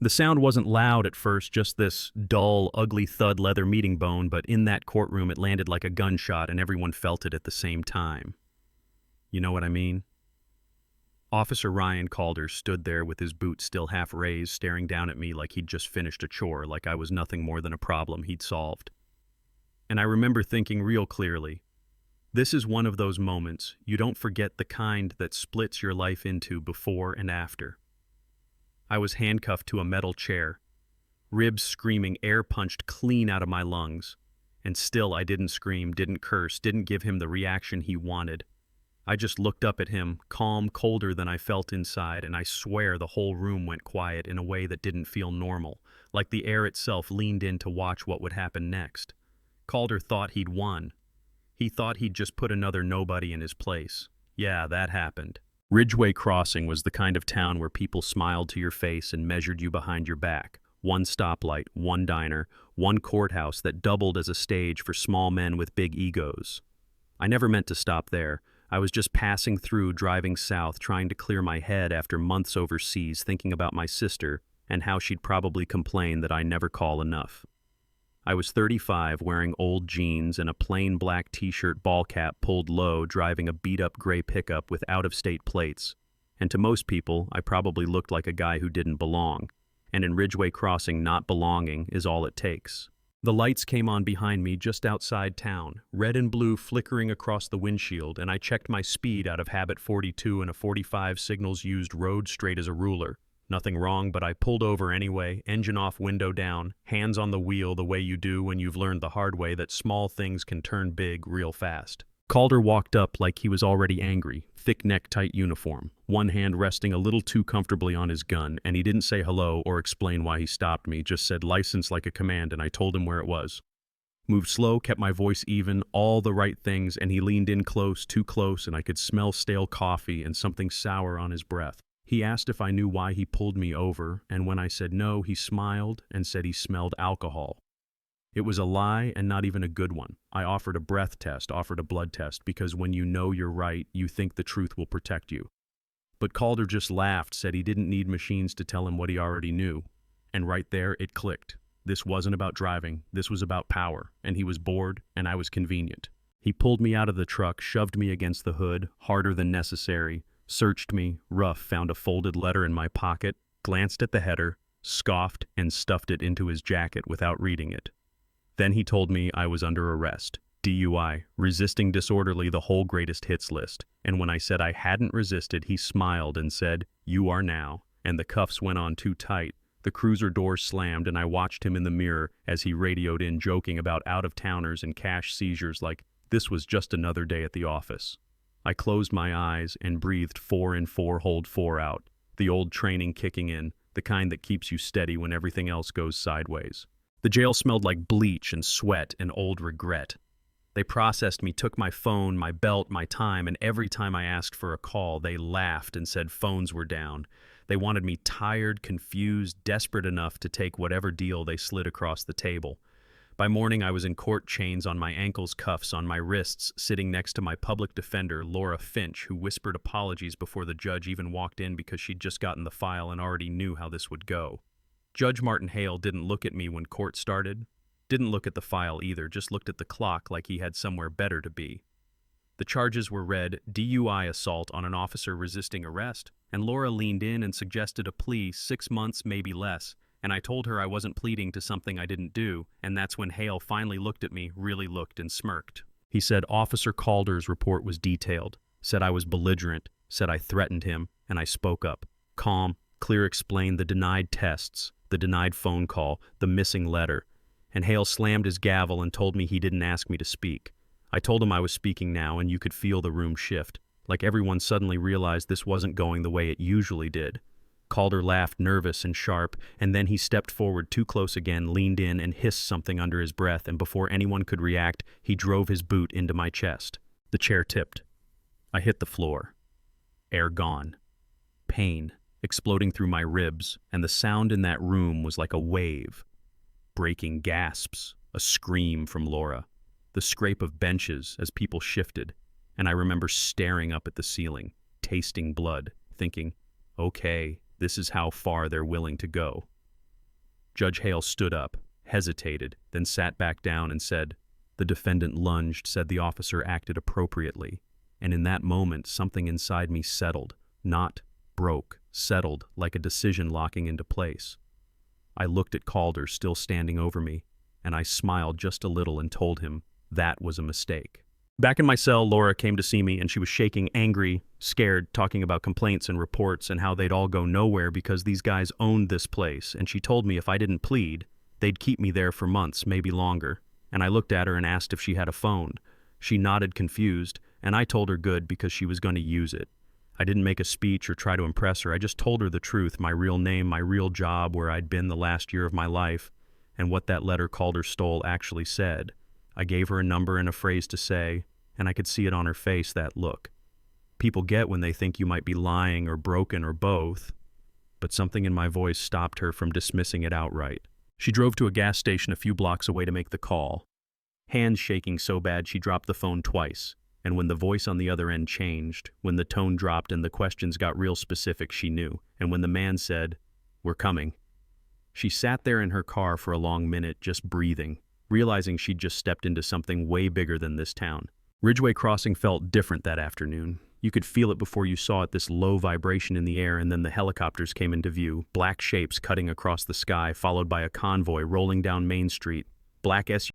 The sound wasn't loud at first, just this dull, ugly thud leather meeting bone, but in that courtroom it landed like a gunshot and everyone felt it at the same time. You know what I mean? Officer Ryan Calder stood there with his boot still half raised, staring down at me like he'd just finished a chore, like I was nothing more than a problem he'd solved. And I remember thinking real clearly, this is one of those moments you don't forget, the kind that splits your life into before and after. I was handcuffed to a metal chair, ribs screaming, air punched clean out of my lungs, and still I didn't scream, didn't curse, didn't give him the reaction he wanted. I just looked up at him, calm, colder than I felt inside, and I swear the whole room went quiet in a way that didn't feel normal, like the air itself leaned in to watch what would happen next. Calder thought he'd won. He thought he'd just put another nobody in his place. Yeah, that happened. Ridgeway Crossing was the kind of town where people smiled to your face and measured you behind your back. One stoplight, one diner, one courthouse that doubled as a stage for small men with big egos. I never meant to stop there. I was just passing through, driving south, trying to clear my head after months overseas, thinking about my sister and how she'd probably complain that I never call enough. I was 35, wearing old jeans and a plain black t-shirt, ball cap pulled low, driving a beat-up gray pickup with out-of-state plates. And to most people, I probably looked like a guy who didn't belong. And in Ridgeway Crossing, not belonging is all it takes. The lights came on behind me just outside town, red and blue flickering across the windshield, and I checked my speed out of habit. 42 and a 45 signals used, road straight as a ruler. Nothing wrong, but I pulled over anyway, engine off, window down, hands on the wheel, the way you do when you've learned the hard way that small things can turn big real fast. Calder walked up like he was already angry, thick neck, tight uniform, one hand resting a little too comfortably on his gun, and he didn't say hello or explain why he stopped me, just said license like a command, and I told him where it was. Moved slow, kept my voice even, all the right things, and he leaned in close, too close, and I could smell stale coffee and something sour on his breath. He asked if I knew why he pulled me over, and when I said no, he smiled and said he smelled alcohol. It was a lie, and not even a good one. I offered a breath test, offered a blood test, because when you know you're right, you think the truth will protect you. But Calder just laughed, said he didn't need machines to tell him what he already knew. And right there, it clicked. This wasn't about driving, this was about power, and he was bored, and I was convenient. He pulled me out of the truck, shoved me against the hood, harder than necessary, searched me, rough, found a folded letter in my pocket, glanced at the header, scoffed, and stuffed it into his jacket without reading it. Then he told me I was under arrest. DUI, resisting disorderly, the whole greatest hits list. And when I said I hadn't resisted, he smiled and said, "You are now." And the cuffs went on too tight. The cruiser doors slammed, and I watched him in the mirror as he radioed in, joking about out-of-towners and cash seizures like this was just another day at the office. I closed my eyes and breathed 4 in, 4 hold, 4 out. The old training kicking in, the kind that keeps you steady when everything else goes sideways. The jail smelled like bleach and sweat and old regret. They processed me, took my phone, my belt, my time, and every time I asked for a call, they laughed and said phones were down. They wanted me tired, confused, desperate enough to take whatever deal they slid across the table. By morning, I was in court, chains on my ankles, cuffs on my wrists, sitting next to my public defender, Laura Finch, who whispered apologies before the judge even walked in because she'd just gotten the file and already knew how this would go. Judge Martin Hale didn't look at me when court started, didn't look at the file either, just looked at the clock like he had somewhere better to be. The charges were read: DUI assault on an officer resisting arrest, and Laura leaned in and suggested a plea, 6 months, maybe less, and I told her I wasn't pleading to something I didn't do, and that's when Hale finally looked at me, really looked, and smirked. He said Officer Calder's report was detailed, said I was belligerent, said I threatened him, and I spoke up. Calm, clear, explained the denied tests, the denied phone call, the missing letter. And Hale slammed his gavel and told me he didn't ask me to speak. I told him I was speaking now, and you could feel the room shift, like everyone suddenly realized this wasn't going the way it usually did. Calder laughed, nervous and sharp, and then he stepped forward too close again, leaned in, and hissed something under his breath, and before anyone could react, he drove his boot into my chest. The chair tipped. I hit the floor. Air gone. Pain exploding through my ribs, and the sound in that room was like a wave. Breaking gasps, a scream from Laura, the scrape of benches as people shifted, and I remember staring up at the ceiling, tasting blood, thinking, okay, this is how far they're willing to go. Judge Hale stood up, hesitated, then sat back down and said, "The defendant lunged," said the officer acted appropriately. And in that moment, something inside me settled, not broke, settled like a decision locking into place. I looked at Calder still standing over me, and I smiled just a little and told him that was a mistake. Back in my cell, Laura came to see me, and she was shaking, angry, scared, talking about complaints and reports and how they'd all go nowhere because these guys owned this place, and she told me if I didn't plead, they'd keep me there for months, maybe longer. And I looked at her and asked if she had a phone. She nodded confused, and I told her good because she was going to use it. I didn't make a speech or try to impress her. I just told her the truth, my real name, my real job, where I'd been the last year of my life, and what that letter Calder stole actually said. I gave her a number and a phrase to say, and I could see it on her face, that look. People get when they think you might be lying or broken or both, but something in my voice stopped her from dismissing it outright. She drove to a gas station a few blocks away to make the call. Hands shaking so bad she dropped the phone twice, and when the voice on the other end changed, when the tone dropped and the questions got real specific, she knew. And when the man said, "We're coming," she sat there in her car for a long minute, just breathing, realizing she'd just stepped into something way bigger than this town. Ridgeway Crossing felt different that afternoon. You could feel it before you saw it, this low vibration in the air, and then the helicopters came into view, black shapes cutting across the sky, followed by a convoy rolling down Main Street. Black SUVs